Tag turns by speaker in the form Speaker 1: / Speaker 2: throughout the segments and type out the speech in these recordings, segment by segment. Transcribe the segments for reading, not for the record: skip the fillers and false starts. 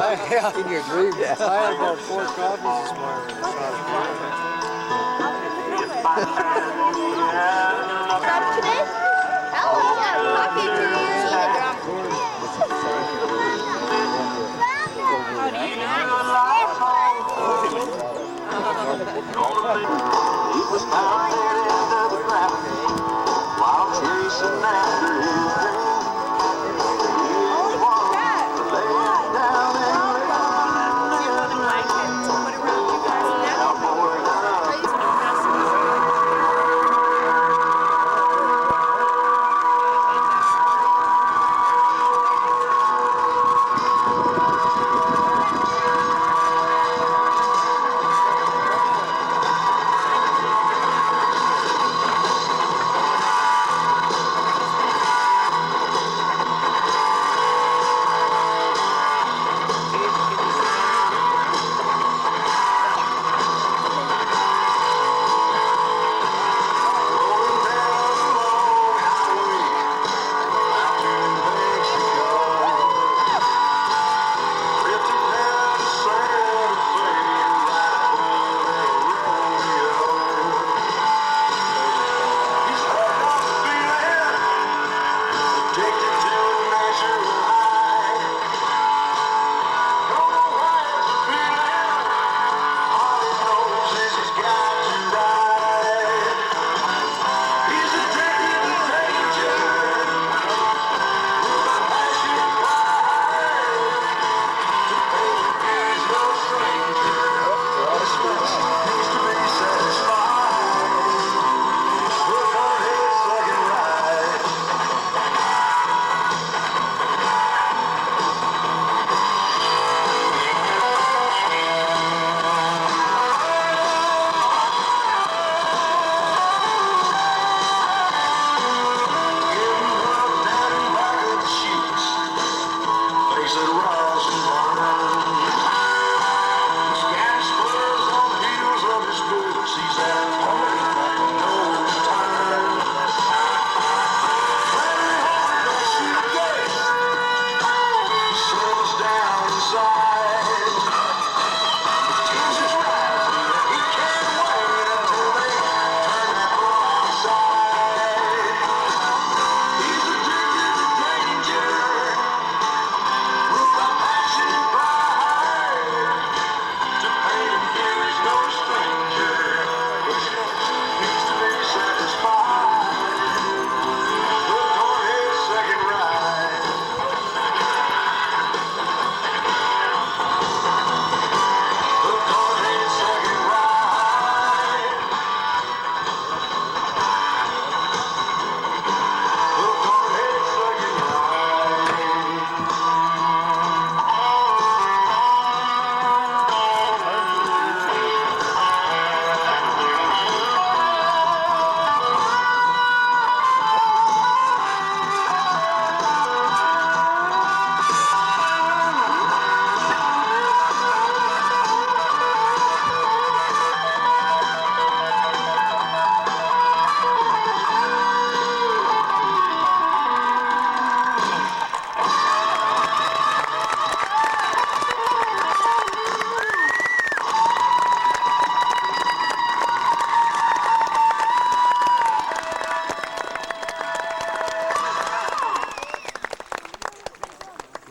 Speaker 1: In your dreams. Yeah. I had about 4 coffees this morning.
Speaker 2: Stop today? Hell yeah, coffee to you.
Speaker 3: While chasing after his dreams,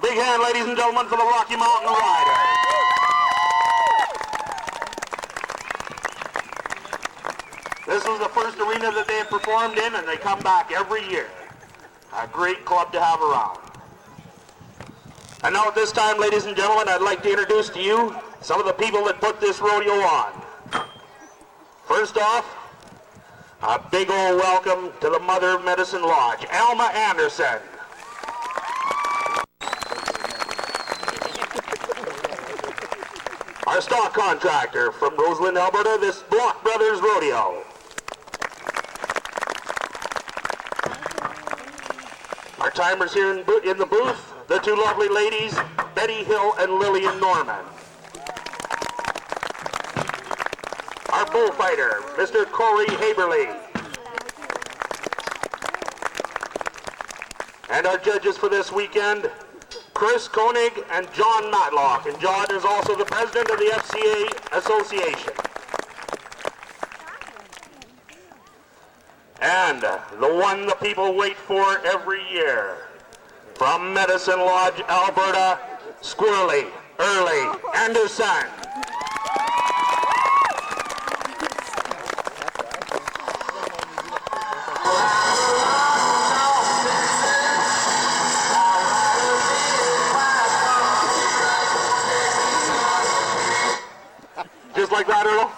Speaker 3: big hand, ladies and gentlemen, for the Rocky Mountain Riders. This was the first arena that they have performed in, and they come back every year. A great club to have around. And now at this time, ladies and gentlemen, I'd like to introduce to you some of the people that put this rodeo on. First off, a big old welcome to the Mother of Medicine Lodge, Alma Anderson. Our stock contractor from Roseland, Alberta, this Block Brothers Rodeo. Our timers here in the booth, the two lovely ladies, Betty Hill and Lillian Norman. Our bullfighter, Mr. Corey Haberly. And our judges for this weekend, Chris Koenig, and John Matlock. And John is also the president of the FCA Association. And the one the people wait for every year, from Medicine Lodge, Alberta, Squirrely, Early, Anderson. Just like that, Earl?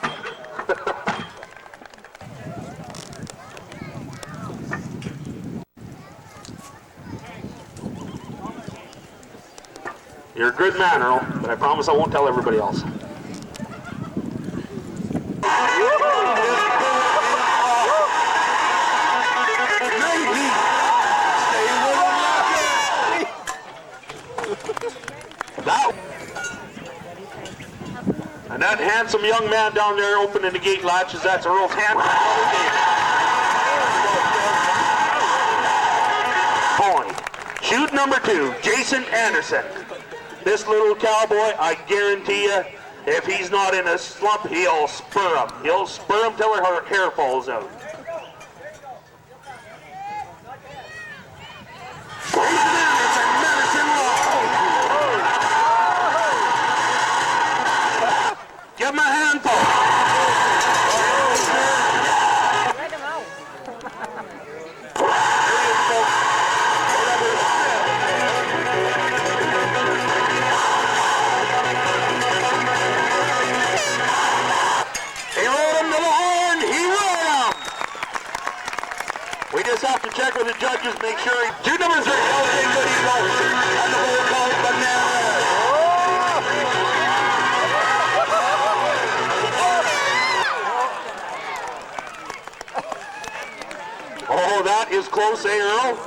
Speaker 3: You're a good man, Earl, but I promise I won't tell everybody else. And that handsome young man down there opening the gate latches, that's Earl's hand. Point. Shoot number 2, Jason Anderson. This little cowboy, I guarantee you, if he's not in a slump, he'll spur him. He'll spur him till her hair falls out. Give him a handful. We just have to check with the judges, make sure. Shoot number 3, LJ Goody Wilson, and the bull called Bananas. Oh, that is close, eh, Earl?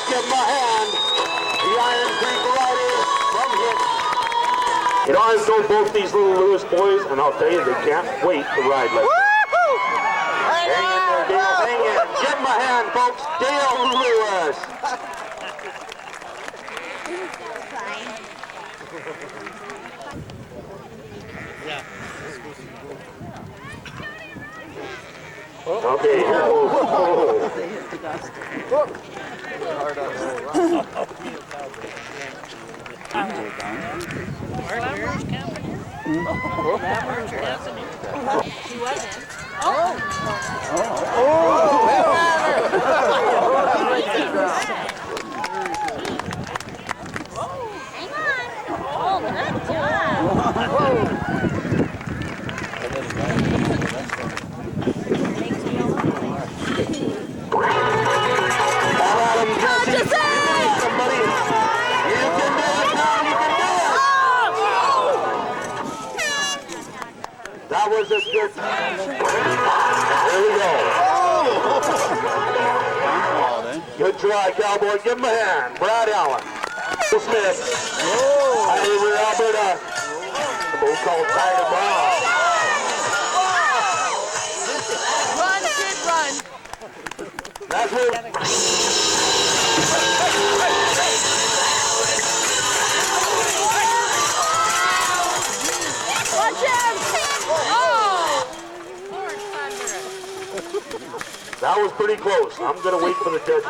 Speaker 3: Give them a hand. The Iron Creek Riders from Hinton. You know, I've known both these little Lewis boys, and I'll tell you, they can't wait to ride like this. Hang in there, Dale. Hang in. Give them a hand, folks. Dale Lewis. Okay, here goes.
Speaker 2: He wasn't. Hang on. Oh, good job.
Speaker 3: Somebody. You can do it now. You can do it. That was a good. There we go. Good try, Cowboy. Give him a hand. Brad Allen. Smith. Ivory, Alberta. A boat called Tiger Brown.
Speaker 2: Run, kid, run.
Speaker 3: That's where.
Speaker 2: Watch him. Oh!
Speaker 3: That was pretty close. I'm going to wait for the judges.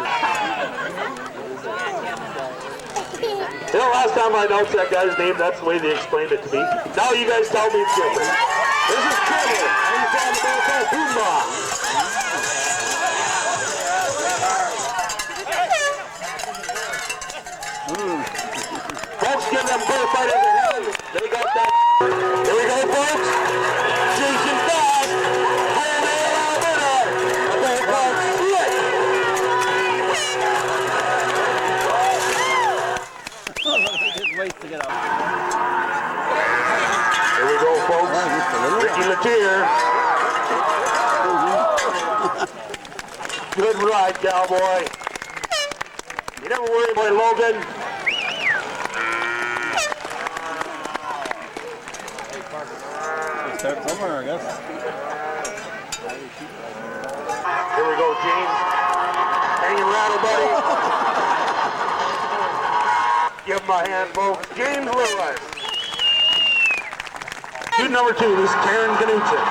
Speaker 3: You know, last time I announced that guy's name, that's the way they explained it to me. Now you guys tell me it's different. This is Trevor. He's on the ball called Boomba. Folks, give them bullfighters a hand. They got that. Here we go, folks. Jason Fast. Rodeo, Alberta. A ball called Split.
Speaker 1: Wait to get up.
Speaker 3: Here we go, folks. Ricky Latier. Good ride, Cowboy. You never worry about Logan.
Speaker 1: Start somewhere, I guess.
Speaker 3: Here we go, James. Hang your rattle, buddy. Give him a hand, folks. James Lewis. Dude number 2, this is Karen Ganuchin.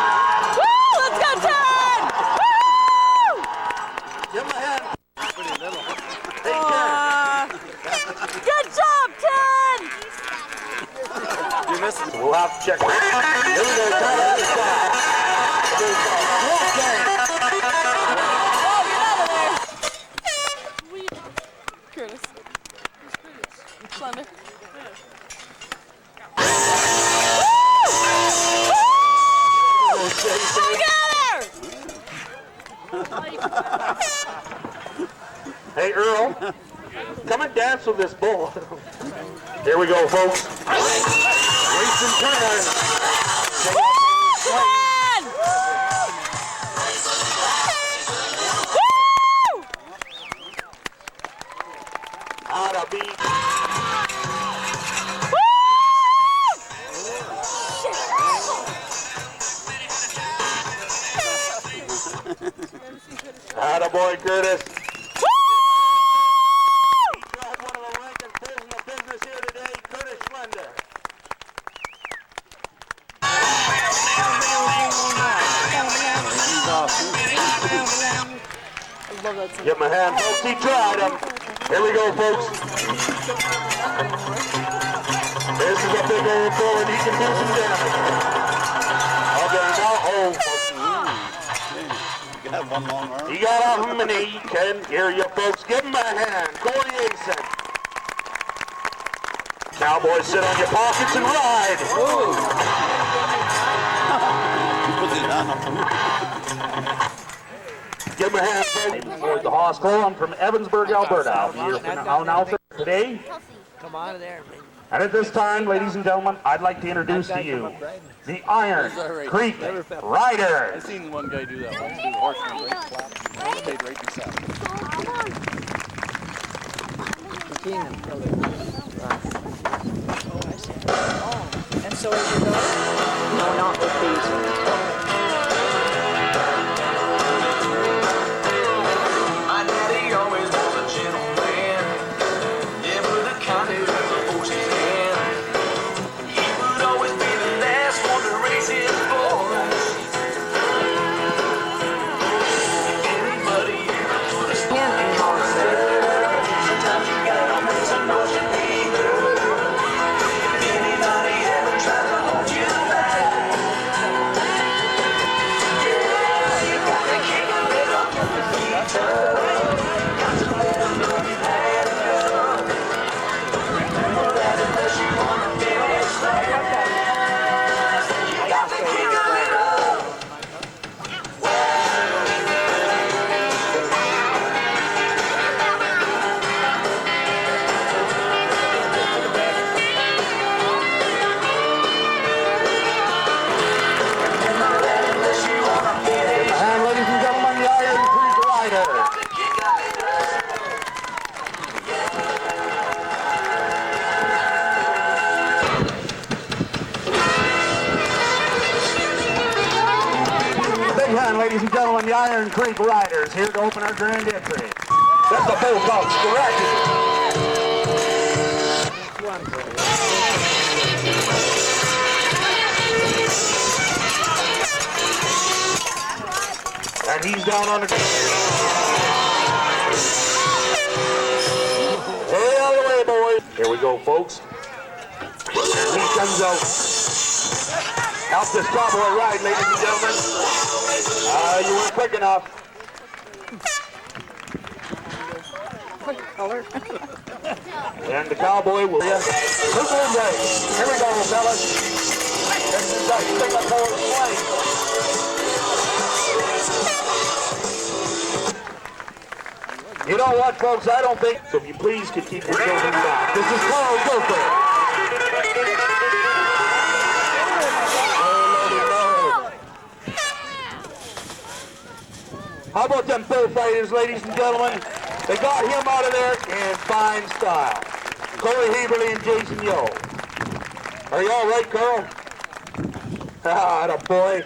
Speaker 2: Woo! Let's go, Ted! Woo!
Speaker 3: Give him a hand. Hey, Karen.
Speaker 2: Good job, Ted!
Speaker 1: You missed it.
Speaker 3: We'll have to check. Here we go, Tyler. This guy.
Speaker 2: Curtis. Slender.
Speaker 3: Hey, Earl, come and dance with this bull. Here we go, folks. Grayson Turner. Out of beat. Attaboy, Curtis. He tried one of the rankest bulls in the business here today, Curtis Slender. Give him a hand, folks. He tried him. Here we go, folks. This is a big old bull, and he can do some damage. Okay, now,
Speaker 1: You have one long arm.
Speaker 3: he got off him, and he can hear you, folks. Give him a hand. Corey Asen. Cowboys, sit on your pockets and ride. Give him a hand, folks. For the Hoss Column from Evansburg, Alberta. I'll be your announcer today.
Speaker 4: Come on there, man.
Speaker 3: And at this time, ladies and gentlemen, I'd like to introduce to you the Iron Creek Riders.
Speaker 1: I seen one guy do that once, do the horseman right flap. Stayed right beside him.
Speaker 4: Keenan. And so is your daughter? No, not with these.
Speaker 5: My daddy always was a gentleman, never the kind who let the horses in. He would always be the last one to raise his voice. Anybody ever put a spanking on his head? Sometimes you gotta make some noise to be heard. Anybody ever tried to hold you back? Yeah, you gotta kick a bit up your feet up. Got to let them know you've had enough. Remember that unless you wanna finish last, you got to kick a bit up. Remember that unless you wanna finish last,
Speaker 3: And ladies and gentlemen, the Iron Creek Riders.
Speaker 5: kick a bit up.
Speaker 3: Big hand, ladies and gentlemen, the Iron Creek Riders here to open our grand entry. That's the Bulldogs, correct. And he's down on the... Hail away, boys. Here we go, folks. And he comes out. Out this cowboy ride, ladies and gentlemen. You weren't quick enough.
Speaker 4: Color.
Speaker 3: And the cowboy will... Who's going race? Here we go, fellas. This is that Singapore swing. You know what, folks? I don't think... So if you please could keep your children back. This is Carl Gopher. How about them bullfighters, ladies and gentlemen? They got him out of there in fine style. Corey Heberly and Jason Yo. Are you all right, Carl? Ah, atta boy.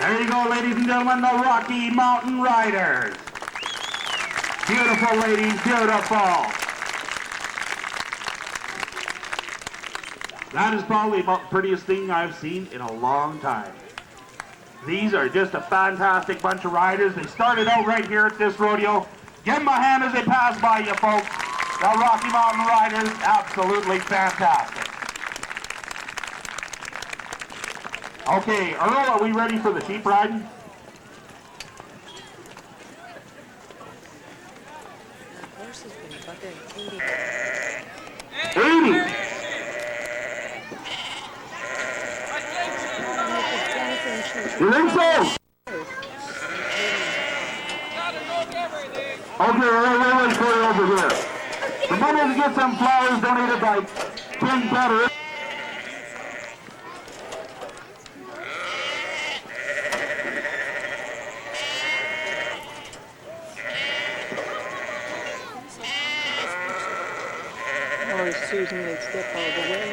Speaker 3: There you go, ladies and gentlemen, the Rocky Mountain Riders. Beautiful, ladies, beautiful. That is probably about the prettiest thing I've seen in a long time. These are just a fantastic bunch of riders. They started out right here at this rodeo. Give them a hand as they pass by you, folks. The Rocky Mountain Riders, absolutely fantastic. Okay, Earl, are we ready for the sheep riding?
Speaker 4: The horse has been buggering Katie.
Speaker 3: 80. You think so? Okay, we're waiting for you over here. Remember to get some flowers donated by King Butter.
Speaker 4: Or Susan would step all the way.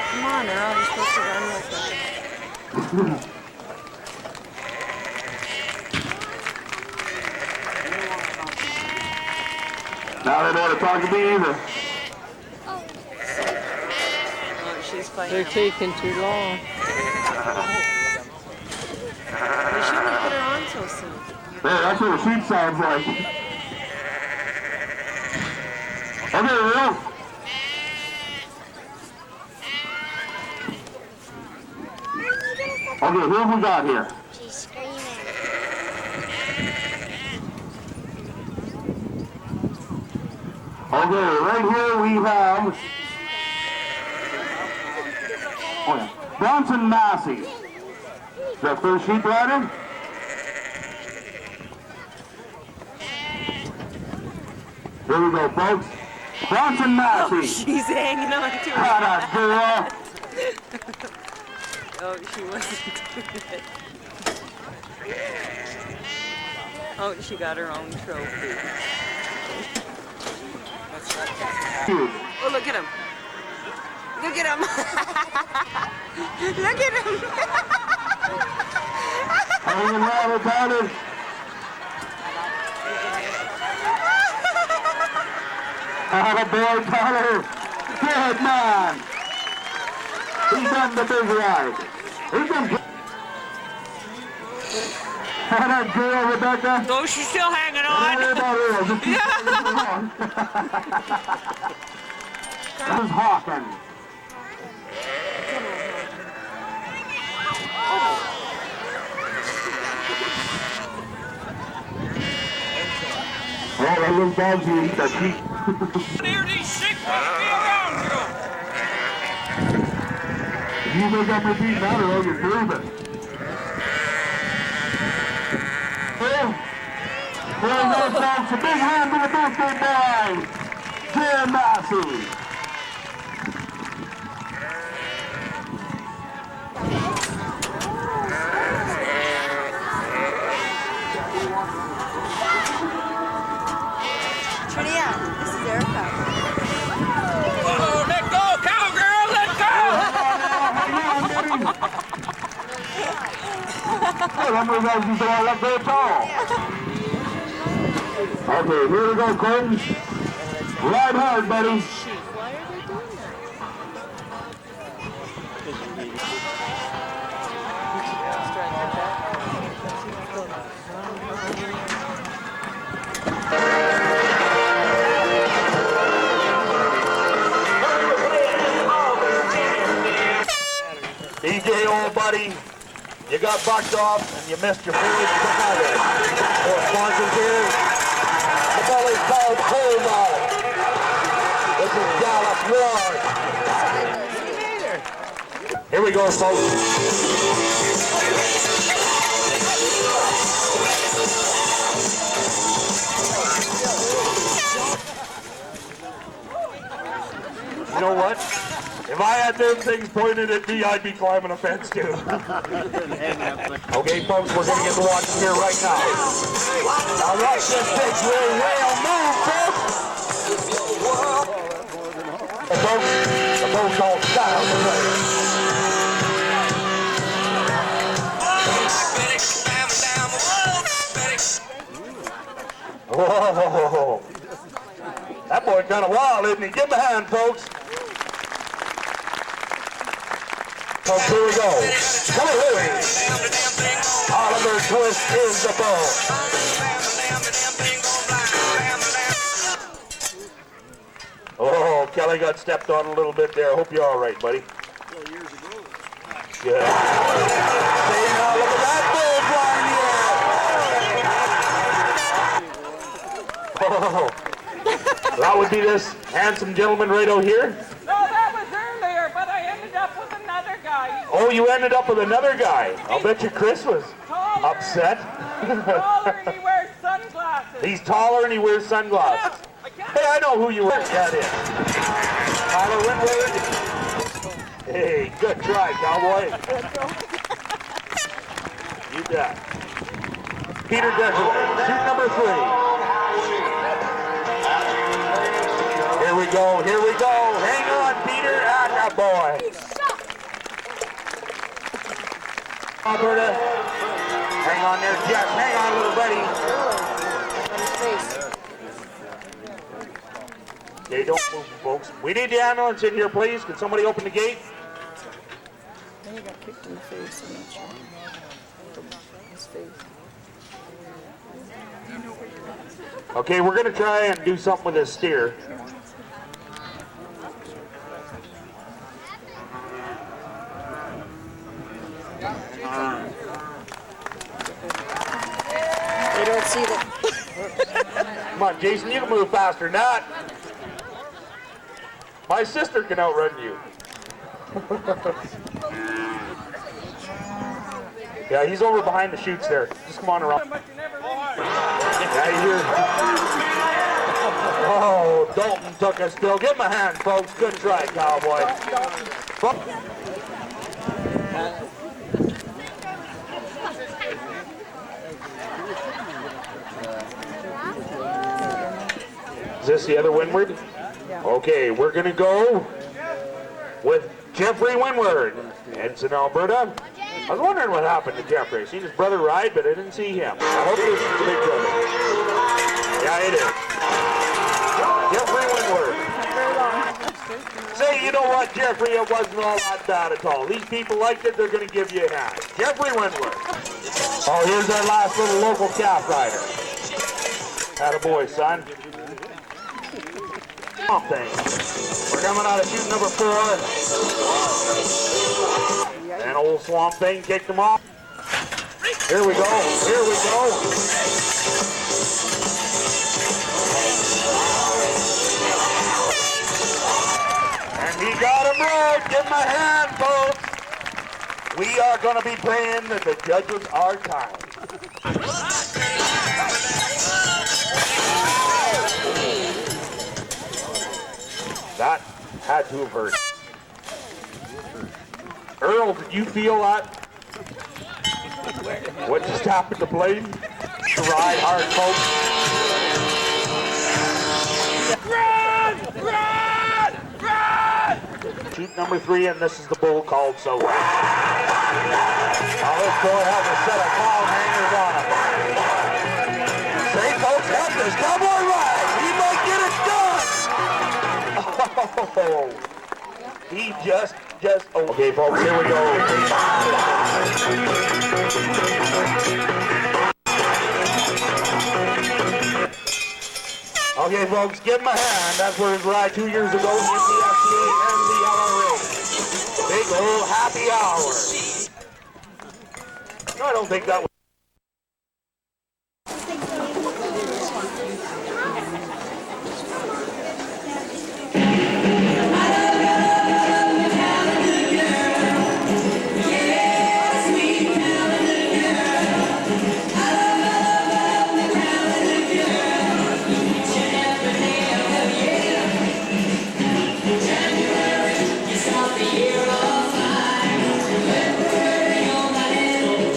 Speaker 4: Come on, Earl, you're supposed to run with that.
Speaker 3: Now they don't want to talk to me either.
Speaker 4: Oh, she's fighting.
Speaker 6: They're taking too long.
Speaker 4: You shouldn't have put her on so soon.
Speaker 3: Hey, that's what a sheep sounds like. Okay, Earl. Okay, who have we got here?
Speaker 2: She's screaming.
Speaker 3: Okay, right here we have... Oh yeah, Bronson Massey. Is that first sheep rider? Here we go, folks. Bronson Massey.
Speaker 4: She's hanging on to her.
Speaker 3: Got a girl.
Speaker 4: Oh, she wasn't doing it. Oh, she got her own trophy. Oh, look at him. Look at him. Look at him.
Speaker 3: Hanging around with Tyler. Attaboy, Tyler. Good man. He's done the big ride. He's done. That girl, Rebecca.
Speaker 4: Oh, she's still hanging on.
Speaker 3: That was Hawkins. Oh, that little dog's here, eat that sheep.
Speaker 5: Near these sick must be around here.
Speaker 3: You look up your feet now, or you're breathing. Well, there, folks, a big hand to the birthday boy, Jim Massey.
Speaker 4: Trinia, this is Erica.
Speaker 5: Oh, let go, cowgirl, let go.
Speaker 3: Hey, I'm going to go all up there tall. Okay, here we go, Colton. Ride hard, buddy.
Speaker 4: Why are they doing
Speaker 3: DJ, old buddy, you got bucked off and you missed your food. Look out there. More sponsors here. The belly's called Home Out. This is Gallup Ward. Here we go, folks. You know what? If I had them things pointed at me, I'd be climbing a fence too. Okay, folks, we're going to get to watch here right now. Now watch this big whale move, folks. Whoa. That boy kind of wild, isn't he? Give him a hand, folks. Folks, here we go. Come on, Louie. Oliver Twist is the ball. Oh, Kelly got stepped on a little bit there. Hope you're all right, buddy. Yeah. Say now, look at that bull flying here. Oh. That would be this handsome gentleman right out here.
Speaker 6: No, that was earlier, but I ended up with another guy.
Speaker 3: Oh, you ended up with another guy. I'll bet you Chris was upset.
Speaker 6: He's taller and he wears sunglasses.
Speaker 3: He's taller and he wears sunglasses. Hey, I know who you are. That is Tyler Windward. Hey, good try, cowboy. You bet. Peter Desiree, shoot number 3. Here we go, here we go. Hang on, Peter. Ah, boy. Alberta. Hang on there, Jeff. Hang on, little buddy. Okay, don't move, folks. We need the ambulance in here, please. Can somebody open the gate?
Speaker 4: Then he got kicked in the face. I'm not sure. His face.
Speaker 3: Okay, we're going to try and do something with this steer.
Speaker 4: They don't see that.
Speaker 3: Come on, Jason, you can move faster than that. My sister can outrun you. Yeah, he's over behind the chutes there. Just come on around. Yeah, you hear. Oh, Dalton took us still. Give him a hand, folks. Good try, cowboy. Is this the other Windward? Okay, we're going to go with Jeffrey Windward, Hinton, Alberta. I was wondering what happened to Jeffrey. I seen his brother ride, but I didn't see him. I hope this is the big brother. Yeah, it is. Jeffrey Windward. Say, you know what, Jeffrey, it wasn't all that bad at all. These people liked it, they're going to give you a hand. Jeffrey Windward. Oh, here's our last little local calf rider. Attaboy, son. Swamp Thing. We're coming out of chute number 4. And old Swamp Thing kicked him off. Here we go. Here we go. And he got him right. Give him a hand, folks. We are going to be praying that the judges are kind. That had to have hurt. Earl, did you feel that? What just happened to Blaine? To ride hard, folks. Run! Run! Run! Chute number 3, and this is the bull called So Well. Now let's go and have a set of cow hangers on him. Say, folks, help this cowboy ride. He might get it done. Oh, he just, okay, folks, here we go. Okay, folks, give him a hand. That's where his ride 2 years ago in the FCA and the LRA. Big old happy hour. No, I don't think that was.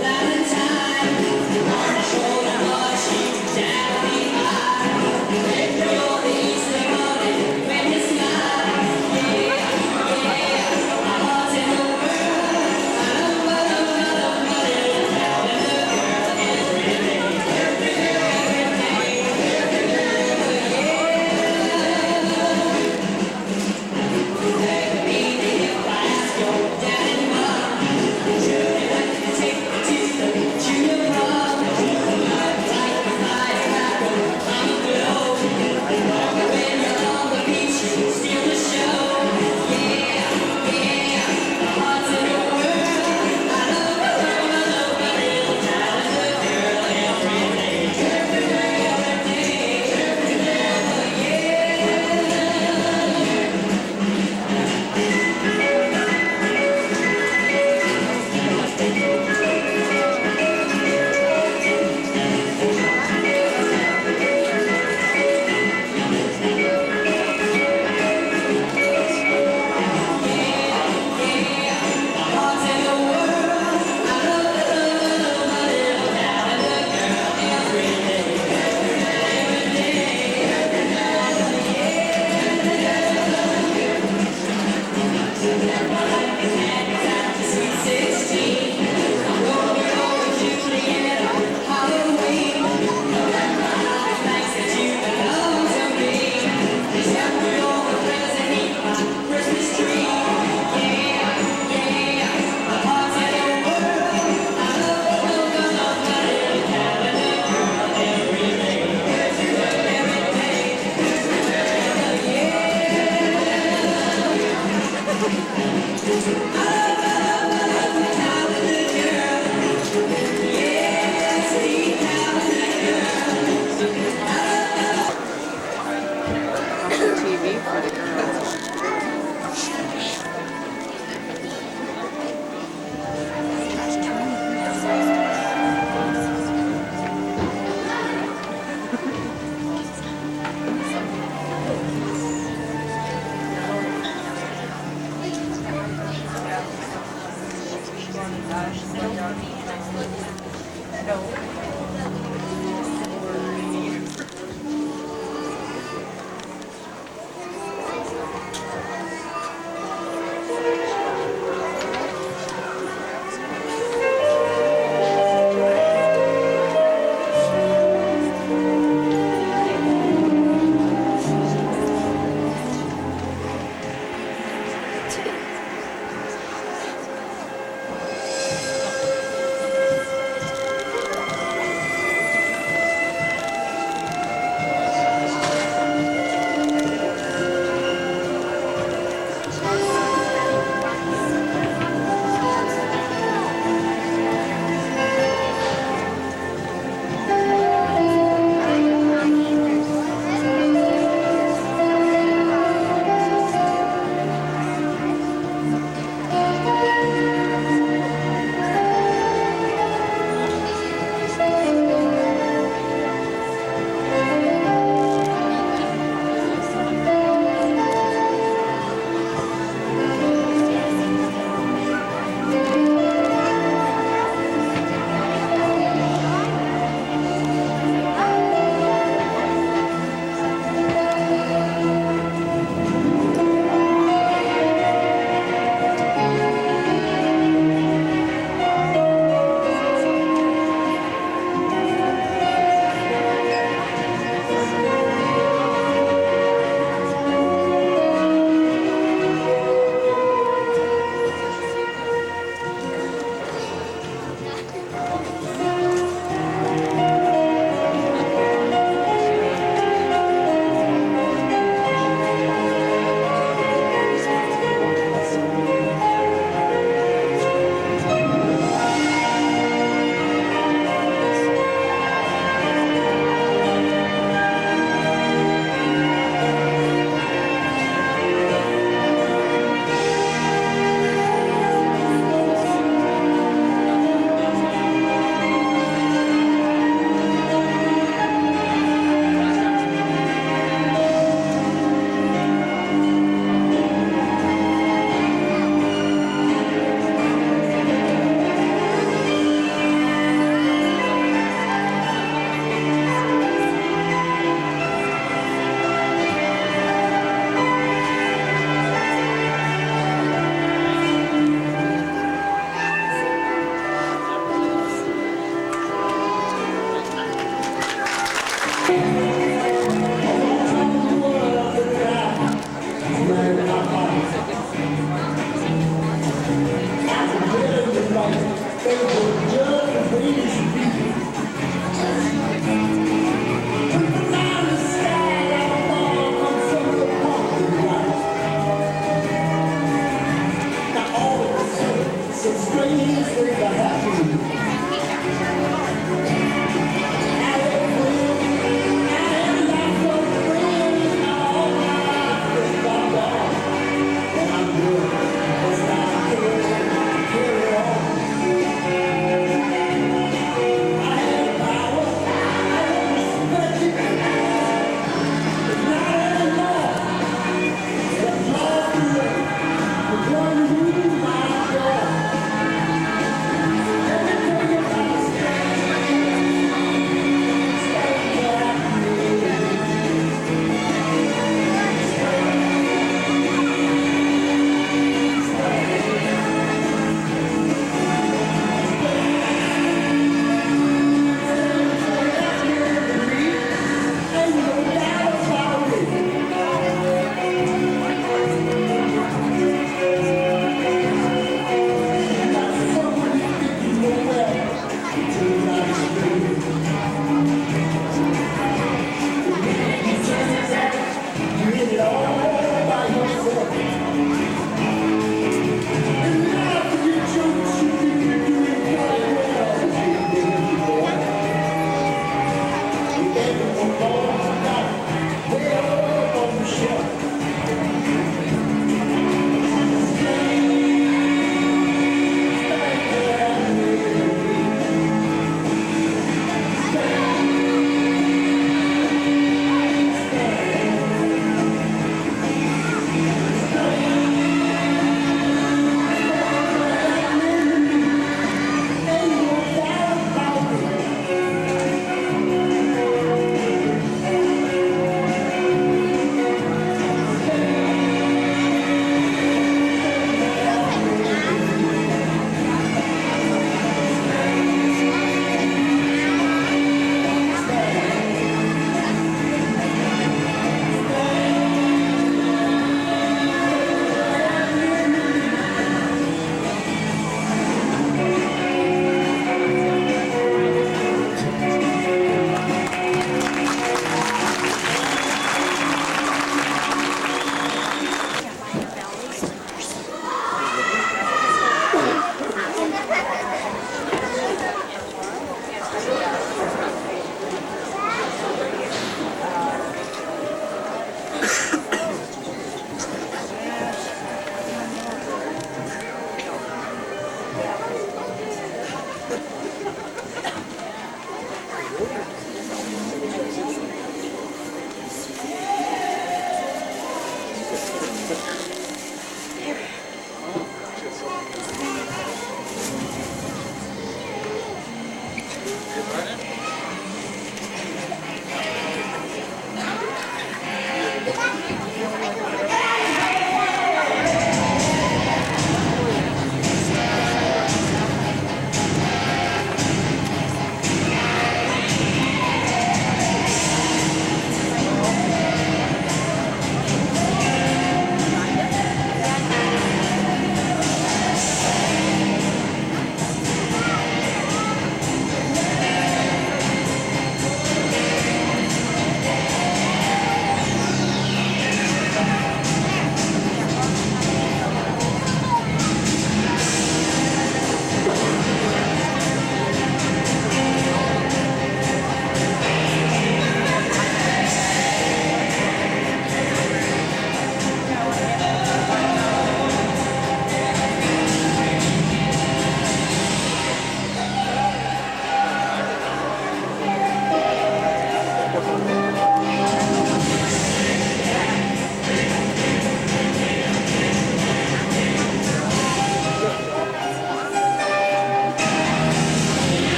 Speaker 5: Valentine.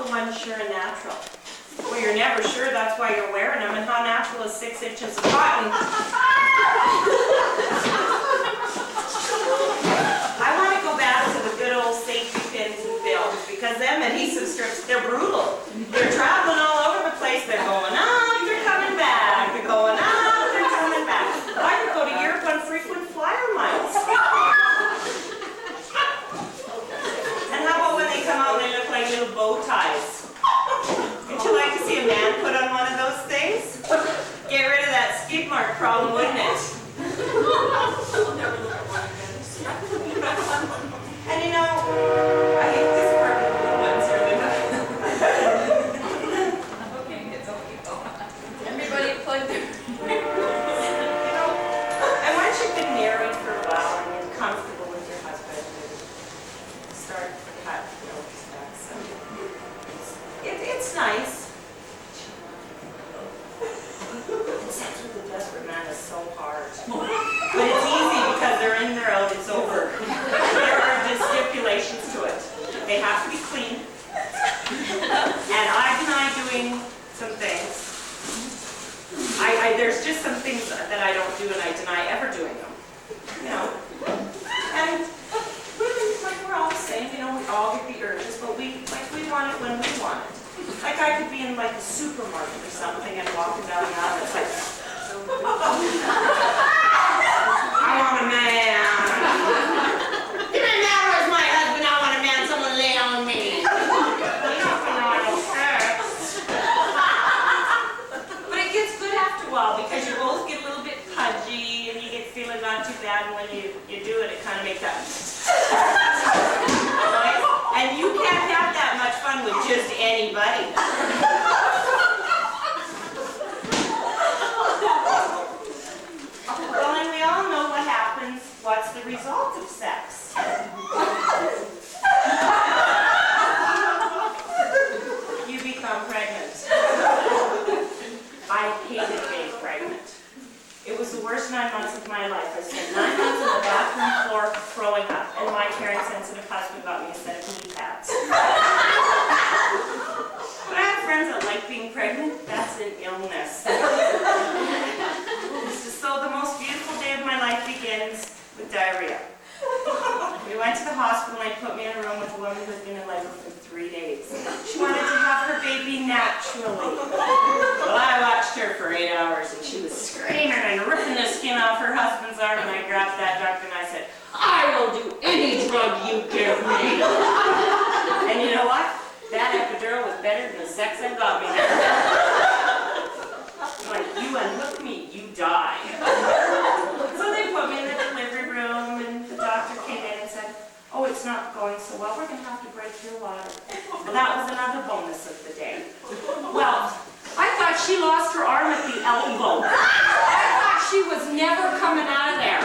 Speaker 7: the ones sure and natural? Well, you're never sure, that's why you're wearing them. And how natural is 6 inches of cotton? I want to go back to the good old safety pins and films, because them adhesive strips, they're brutal. They're traveling all over the place. They're going up, they're coming back. They're going up, they're coming back. I could go to Europe on frequent flyer miles. And how about when they come out and they look like little bow ties? Would you like to see a man put on one of those things? Get rid of that skid mark problem, wouldn't it? And you know, I hate this part of the ones really much.
Speaker 6: Okay, it's okay. Everybody plug their...
Speaker 7: You know, and once you've been married for a while and you're comfortable with your husband and start to cut, so it's nice. Sex with a desperate man is so hard. But it's easy because they're in, they're out, it's over. There are just stipulations to it. They have to be clean. And I deny doing some things. There's just some things that I don't do and I deny ever doing them. You know. And women, like we're all the same, you know, we all get the urges, but we want it when we want it. Like I could be in like a supermarket or something and walking down the aisle and it's like, I want a man. It doesn't matter as my husband, I want a man, someone lay on me. But it gets good after a while because you both get a little bit pudgy and you get feeling not too bad, and when you do it, it kind of makes that. Right? And you can't have that much fun with just anybody. Well, and we all know what happens. What's the result of sex? You become pregnant. I hated being pregnant. It was the worst 9 months of my life. I spent 9 months on the bathroom floor throwing up, and my caring, sensitive husband got me a set of knee pads. But I have friends that like being pregnant. That's an illness. So the most beautiful day of my life begins with diarrhea. We went to the hospital and they put me in a room with a woman who had been in labor for 3 days. She wanted to have her baby naturally. Well, I watched her for 8 hours and she was screaming and ripping the skin off her husband's arm, and I grabbed that doctor and I said, I will do any drug you give me. And you know what? That epidural was better than the sex that got me there. Like, you unhook me, you die. So they put me in the delivery room and the doctor came in and said, oh, it's not going so well, we're going to have to break your water. Well, that was another bonus of the day. Well, I thought she lost her arm at the elbow. I thought she was never coming out of there.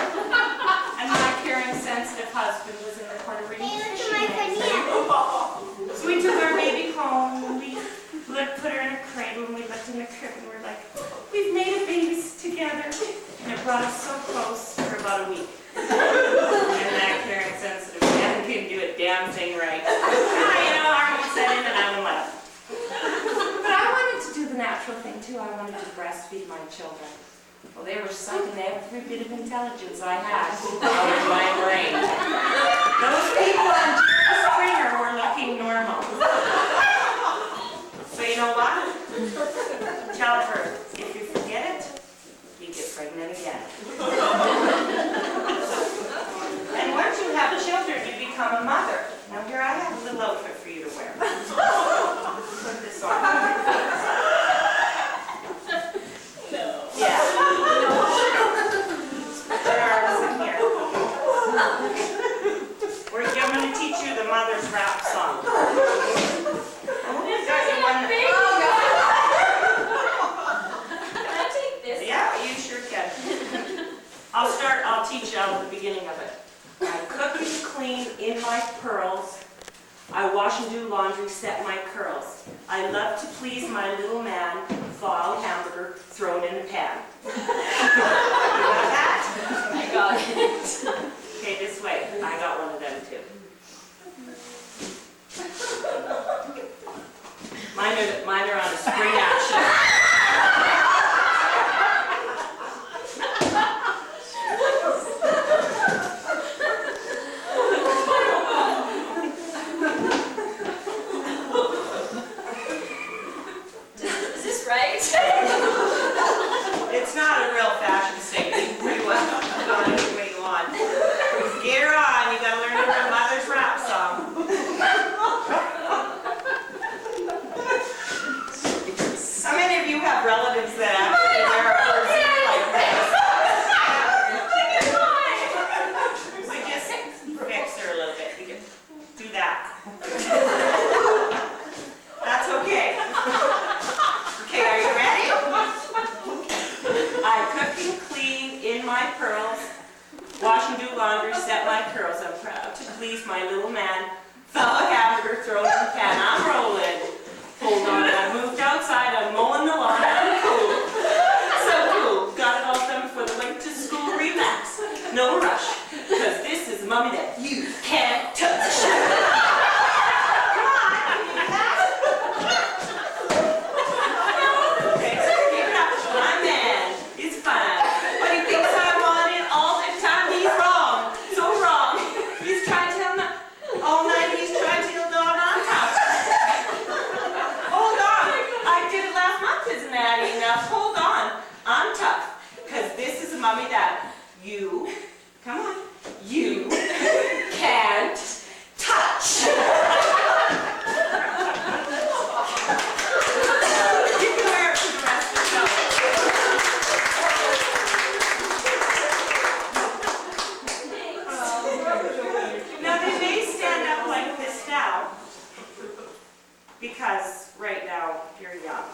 Speaker 7: And my caring, sensitive husband was in the corner reading his fishing magazine. So we took our baby home and we put her in a cradle and we looked in the crib and we're like, we've made a baby together. And it brought us so close for about a week. And that caring, sensitive man couldn't do a damn thing right. You know, hormones set in and I went left. But I wanted to do the natural thing too. I wanted to breastfeed my children. Well, they were sucking every bit of intelligence I had out of my brain. Those people on Jerry Springer were looking normal. So you know what? Tell her, if you forget it, you get pregnant again. And once you have children, you become a mother. Now here I have a little outfit for you to wear. Put this on. Yeah. Put your arms in here. I'm going to teach you the mother's rap song. I'll teach you out at the beginning of it. I cook and clean in my pearls. I wash and do laundry, set my curls. I love to please my little man, thaw a hamburger, throw it in a pan. You got that? I got it. Okay, this way. I got one of them too. Mine are on a spring action.
Speaker 2: Is this right?
Speaker 7: It's not a real fashion statement. You can pretty well put on any way you want. Get her on. You gotta learn your mother's rap song. How many of you have relatives that actually wear a person like this? We just fix her a little bit. We can do that. That's okay. Okay, are you ready? I cook and clean in my pearls, wash and do laundry, set my curls. I'm proud to please my little man. Fella hamburger, throw it in the pan. I'm rolling. Hold on, I moved outside. I'm mowing the lawn. I'm cool. So cool. Got it all done before the late to school. Relax. No rush. Because this is mommy that you can't touch. Come on, I can do that. Okay, keep it up. My man is fine. But he thinks I want it all the time. He's wrong. So wrong. He's trying to tell me all night. He's trying to tell Dawn on top. Hold on. I did it last month. Isn't that enough? Hold on. I'm tough. Because this is a mommy that you, come on, you can't touch. You can wear it for the rest of the show. Now they may stand up like this now, because right now you're young.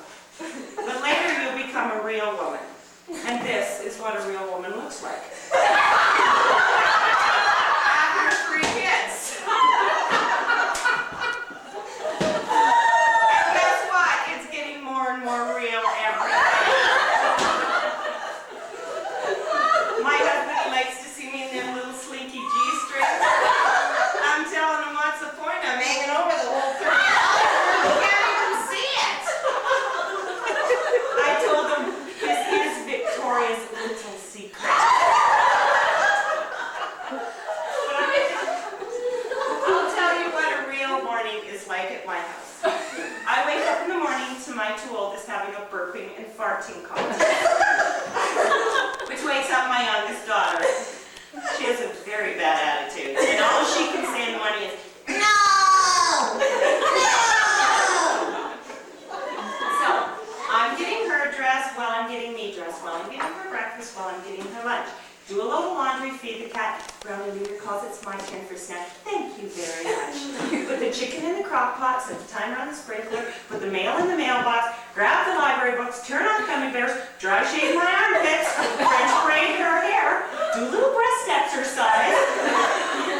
Speaker 7: But later you'll become a real woman. And this is what a real woman looks like. After 3 kids. And guess what? It's getting more and more real every day. My husband likes to see me in them little slinky G-strings. I'm telling him what's the point? I'm hanging over the whole $30. You can't even see it. I told him this is Victoria's little secret. I'll tell you what a real morning is like at my house. I wake up in the morning to my 2 oldest having a burping and farting contest, which wakes up my youngest daughter. She has a very bad attitude, and all she can say in the morning is, "No! No!" So, I'm getting her dressed while I'm getting me dressed, while I'm getting her breakfast, while I'm getting her lunch. Do a little laundry, feed the cat. Brownie Leader calls it's my turn for snack. Thank you very much. Put the chicken in the crock pot, set the timer on the sprinkler, put the mail in the mailbox, grab the library books, turn on the gummy bears, dry shave my armpits, French braid her hair, do a little breast exercise,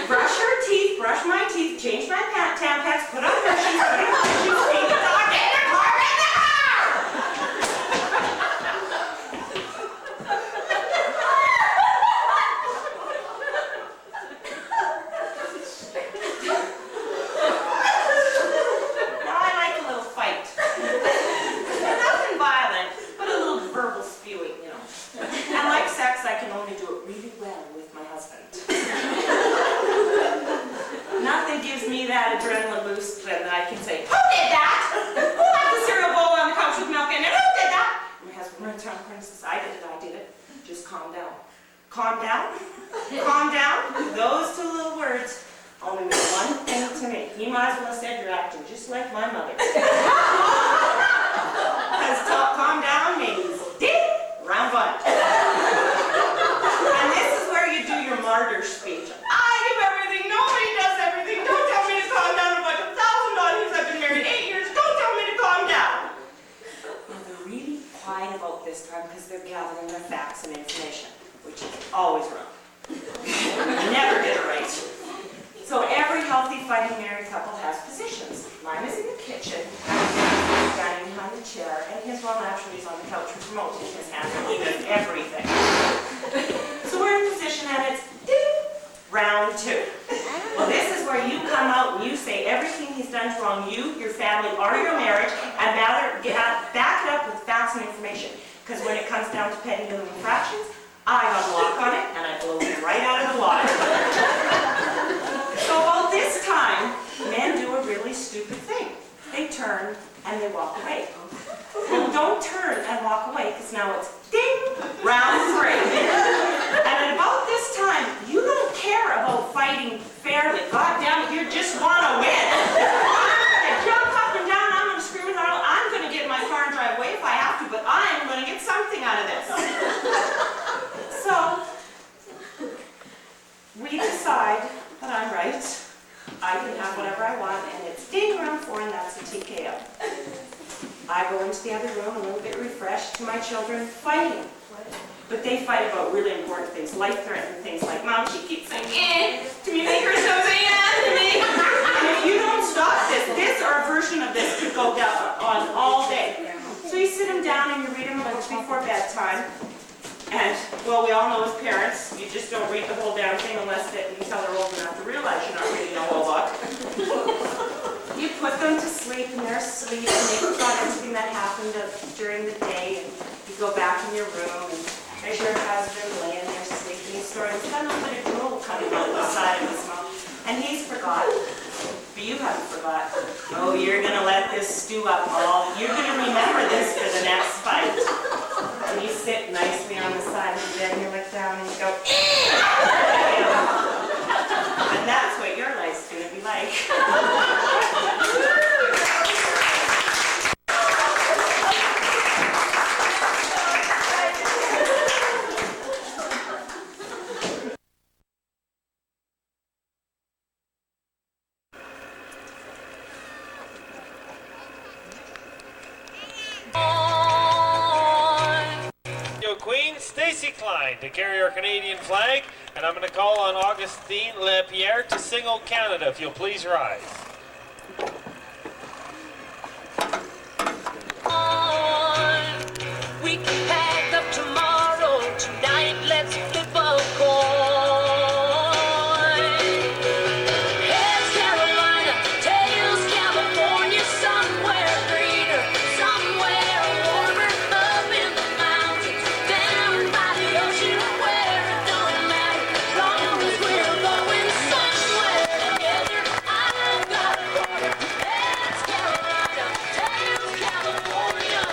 Speaker 7: brush her teeth, brush my teeth, change my Tampax, put on her shoes, put on her shoes, feed the dog, get in the car, get in the car! Now I like a little fight. Nothing violent, but a little verbal spewing, you know. And like sex, I can only do it really well with my husband. Nothing gives me that adrenaline boost than I can say, "Who did that? Who left the cereal bowl on the couch with milk in it? Who did that?" And my husband runs around the corner and says, "I did it. Just calm down." Calm down? Calm down? Those 2 little words only mean one thing to me. He might as well have said you're acting just like my mother. Because calm down means ding, round 1. And this is where you do your martyr speech. I give everything, nobody does everything. Don't tell me to calm down a bunch of $1,000. I've been married 8 years. Don't tell me to calm down. Now they're really quiet about this time because they're gathering their facts and information, which is always wrong. Never get it right. So every healthy fighting married couple has positions. Mine is in the kitchen, standing behind the chair, and his, well, naturally is on the couch with remote in his hand, and he does everything. So we're in position and it's ding, round 2. Well, this is where you come out and you say everything he's done is wrong, you, your family, or your marriage, and back it up with facts and information. Because when it comes down to petty little infractions, I got a lock on it and I blow it right out of the water. So about this time, men do a really stupid thing. They turn and they walk away. Well, don't turn and walk away, because now it's ding, round 3. And at about this time, you don't care about fighting fairly. God damn it, you just want to win. I'm going to jump up and down, I'm going to scream and holler, I'm going to get in my car and drive away if I have to, but I'm going to get something out of this. So, we decide that I'm right. I can have whatever I want, and it's ding, round 4, and that's a TKO. I go into the other room a little bit refreshed to my children fighting. But they fight about really important things, life-threatening things like, Mom, she keeps saying, to me, make her so say to me. And if you don't stop this or a version of this could go down on all day. So you sit them down and you read them a book before bedtime. And, well, we all know as parents, you just don't read the whole damn thing unless until they're old enough to realize you're not reading the whole book. You put them to sleep and they're asleep and they forgot everything that happened during the day, and you go back in your room and there's your husband laying there sleeping, he's snoring, he's got a little bit of drool coming out the side of his mouth, and he's forgot. But you haven't forgot. Oh, you're gonna let this stew up you're gonna remember this for the next fight. And you sit nicely on the side of the bed and you look down and you go, and that's what your life's gonna be like.
Speaker 8: Queen Stacy Klein to carry our Canadian flag, and I'm going to call on Augustine Lapierre to sing "O Canada," if you'll please rise.
Speaker 5: We can pack up tomorrow, tonight let's flip a coin. Heads Carolina, tails California, somewhere greener, somewhere warmer, up in the mountains, down by the ocean, where it don't matter, long as we're going somewhere together. I've got a border, heads Carolina, tails California.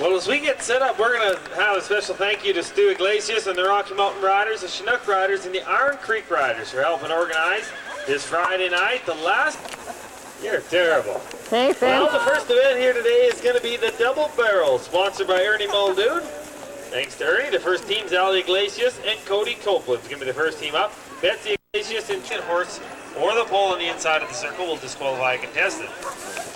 Speaker 8: Well, as we get set up, we're going to have a special thank you to Stu Iglesias and the Rocky Mountain Riders, the Chinook Riders, and the Iron Creek Riders for helping organize this Friday night. The last... You're terrible.
Speaker 6: Thanks,
Speaker 8: Well, the first event here today is going to be the Double Barrel, sponsored by Ernie Muldoon. Thanks to Ernie. The first team's Ali Iglesias and Cody Copeland. It's going to be the first team up. Betsy Iglesias and horse or the pole on the inside of the circle will disqualify a contestant.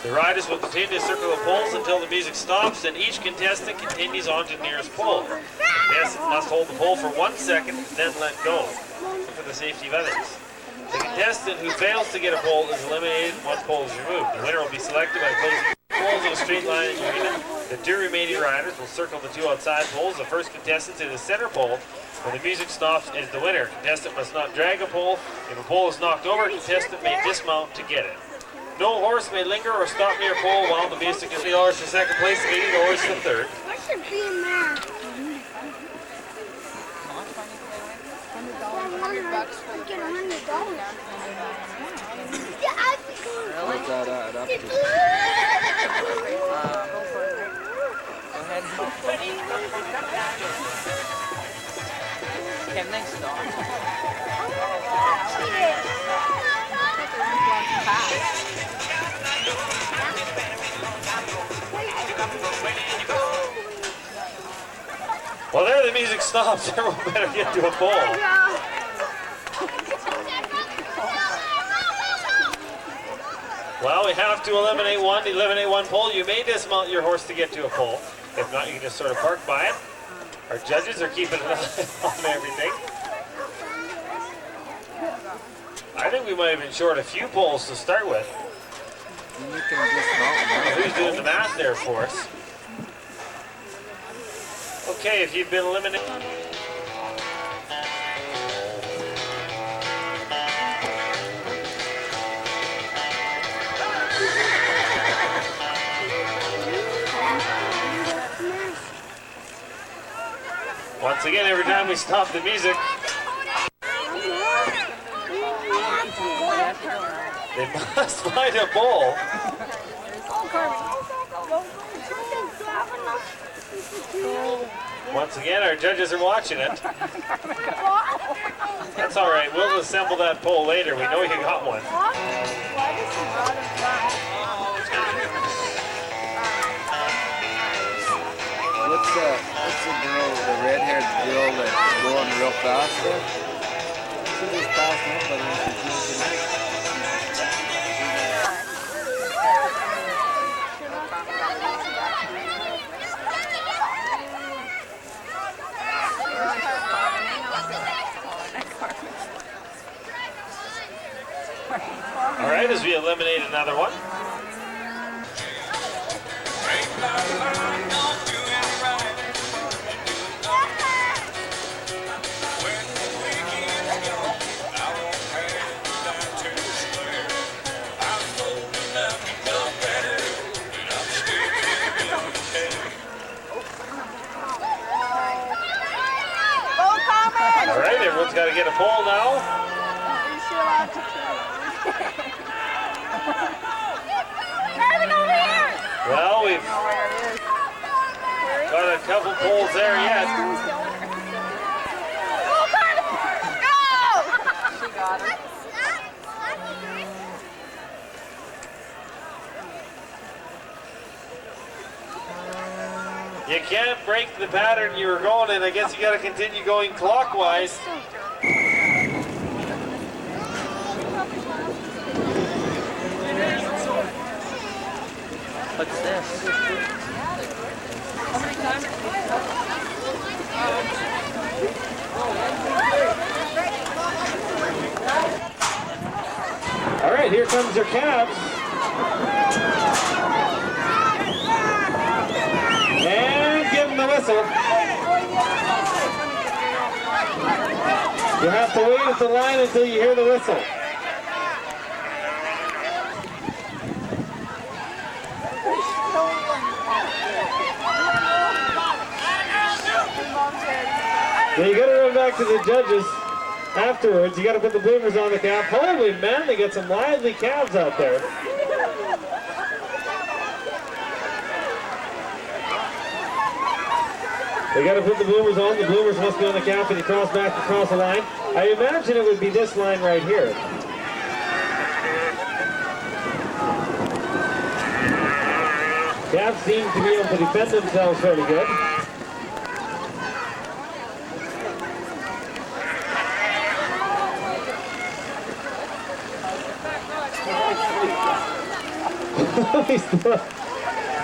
Speaker 8: The riders will continue to circle the poles until the music stops, and each contestant continues on to the nearest pole. The contestant must hold the pole for 1 second, then let go, for the safety of others. The contestant who fails to get a pole is eliminated once pole is removed. The winner will be selected by placing poles in a straight line in the arena. The 2 remaining riders will circle the 2 outside poles. The first contestant to the center pole. When the music stops, is the winner. Contestant must not drag a pole. If a pole is knocked over, contestant may dismount to get it. No horse may linger or stop near a pole while the music is $3 for second place, $80 for third.
Speaker 2: What should be in that? $100 for get $100. Yeah, I think.
Speaker 1: What's that add up to?
Speaker 6: Can they stop?
Speaker 8: Well, there the music stops. Everyone better get to a pole. Well, we have to eliminate one. To eliminate one pole, you may dismount your horse to get to a pole. If not, you can just sort of park by it. Our judges are keeping an eye on everything. I think we might have been short a few poles to start with.
Speaker 1: Then you can dismount.
Speaker 8: Who's doing the math there for us? Okay, if you've been eliminated. Once again, every time we stop the music, they must find a bowl. Once again, our judges are watching it. That's all right. We'll assemble that pole later. We know you got one.
Speaker 1: What's the girl, the red-haired girl that's going real fast there? She's just passing up, but then she's
Speaker 8: All right, as we eliminate another one. All right, everyone's got to get a pole now. Well, we've got a couple poles there yet.
Speaker 2: She got it.
Speaker 8: You can't break the pattern you were going in. I guess you got to continue going clockwise.
Speaker 4: What's this?
Speaker 8: All right, here comes your calves. And give them the whistle. You have to wait at the line until you hear the whistle. Now you gotta run back to the judges afterwards. You gotta put the bloomers on the calf. Holy man, they got some lively calves out there. They gotta put the bloomers on. The bloomers must be on the calf and he cross back across the line. I imagine it would be this line right here. Calves seem to be able to defend themselves fairly good.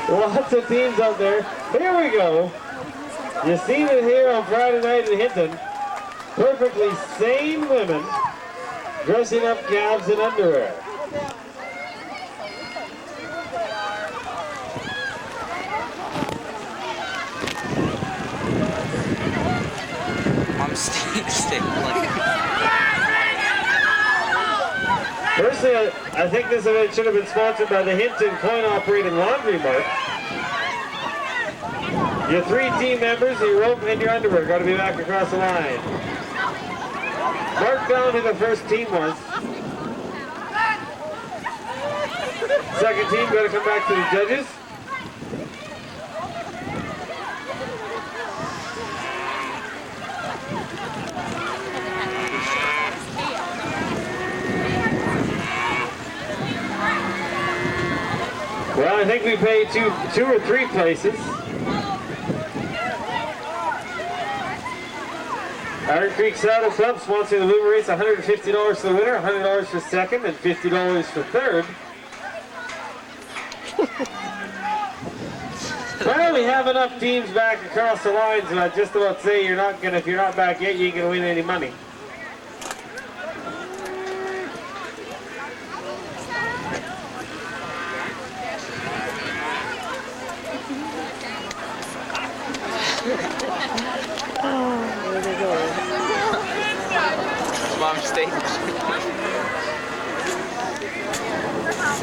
Speaker 8: Lots of teams out there. Here we go. You seen it here on Friday night in Hinton. Perfectly sane women dressing up calves in underwear.
Speaker 1: I'm staying like.
Speaker 8: Personally, I think this event should have been sponsored by the Hinton Coin-Operated Laundry Mart. Your 3 team members, your rope and your underwear got to be back across the line. Mark down who the first team was. Second team got to come back to the judges. Well, I think we paid two or three places. Iron Creek Saddle Club sponsoring the Bloomer Race, $150 for the winner, $100 for second, and $50 for third. Well, we have enough teams back across the lines, and I just about say you're not gonna, if you're not back yet, you ain't gonna win any money.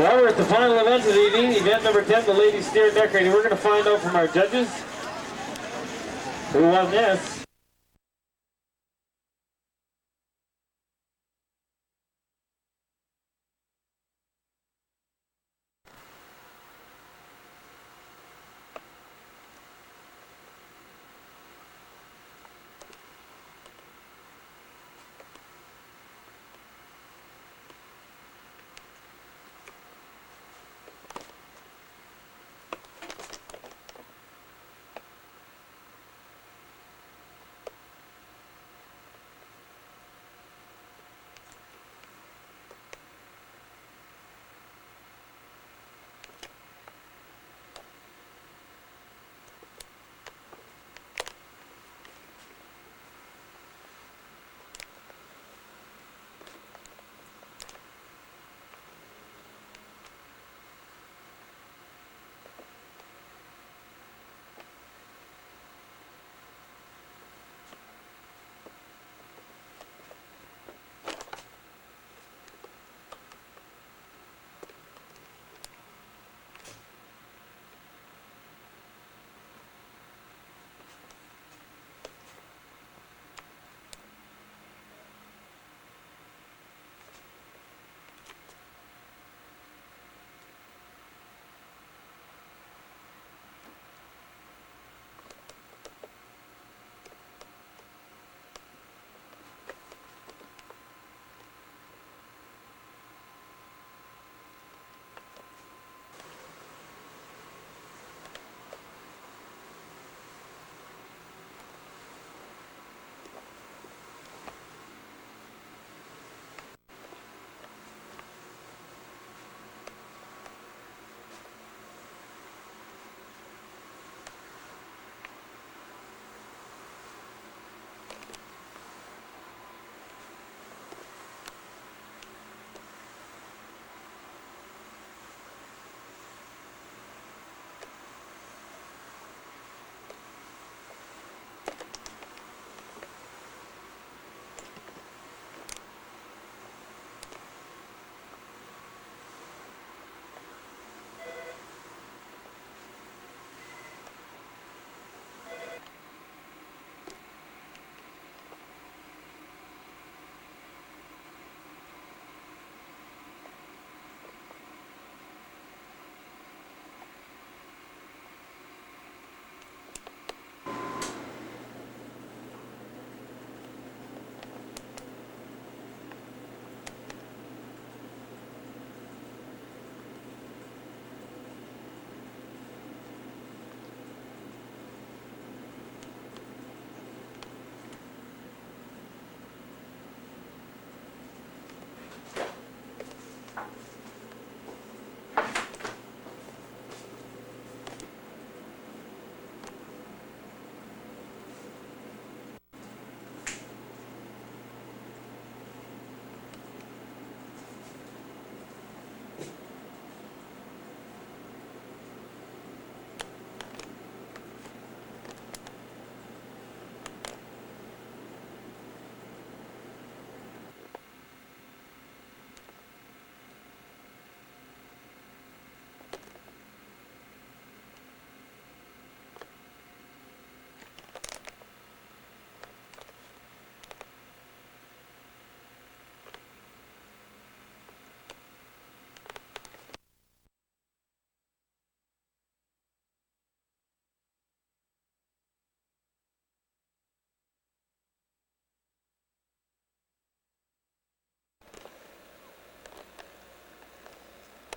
Speaker 8: Well, we're at the final event of the evening, event number 10, the ladies steer decorating. We're going to find out from our judges who won this.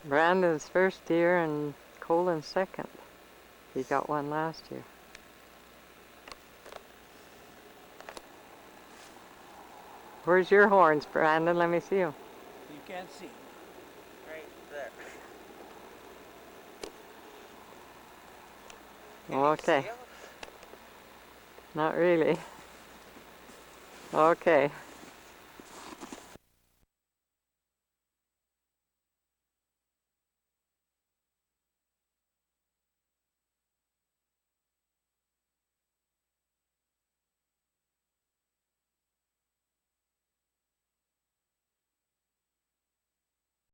Speaker 9: Brandon's first year and Colin's second. He got one last year. Where's your horns, Brandon? Let me see them.
Speaker 6: You can't see. Right there.
Speaker 9: Okay. Not really. Okay.